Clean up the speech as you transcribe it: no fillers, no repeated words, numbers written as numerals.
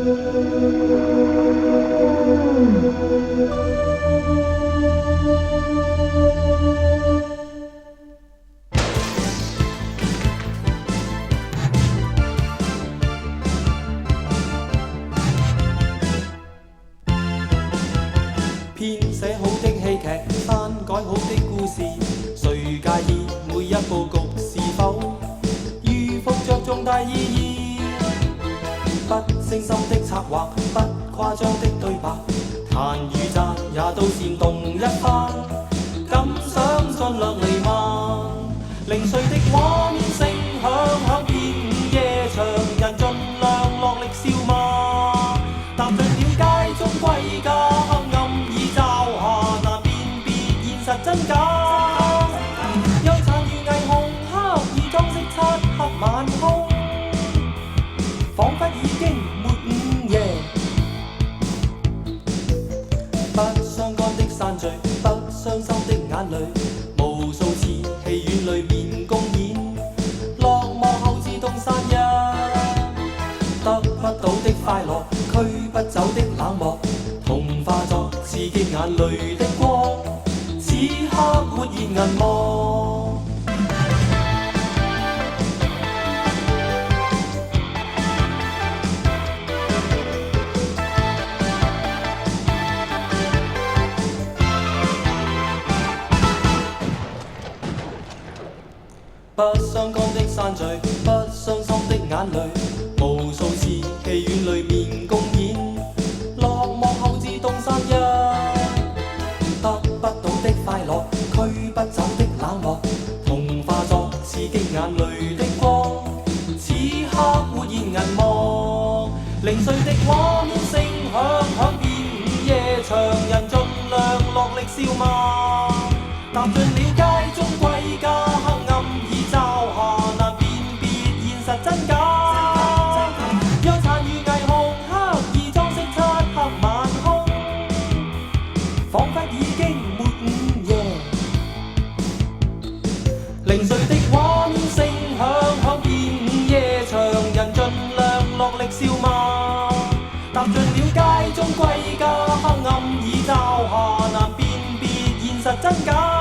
編寫好的戲劇，刪改好的故事，誰介意每一佈局是否預伏着重大意義？不精心的策劃，不誇張的對白，彈與讚也都煽動一番，感想盡量彌漫，零碎的畫面聲響響遍午夜場，人盡量落力笑罵，踏進了街中歸家。真假，憂殘與霓虹刻意裝飾漆黑晚空，彷彿已經沒午夜。不相干的散聚，不傷心的眼淚，無數次戲院裏面公演，落幕後自動散逸。得不到的快樂，驅不走的冷漠，同化作刺激眼淚的光。此刻活現銀幕，不相干的散聚，不傷心的眼淚，無數次戲院裏面公演，落幕後自動散逸。得不到的快樂，驅不走的冷漠，同化作刺激眼淚的光。此刻活現銀幕，零碎的畫面聲響響遍午夜場，人盡量落力笑罵，踏進了街中歸家，黑暗已罩下，難辨別現實真假。憂殘與霓虹刻意裝飾漆黑晚空，彷彿已經沒午夜，零碎的畫面聲響響遍午夜場，人盡量落力笑罵，踏進了街中歸家，黑暗已罩下，難辨別現實真假。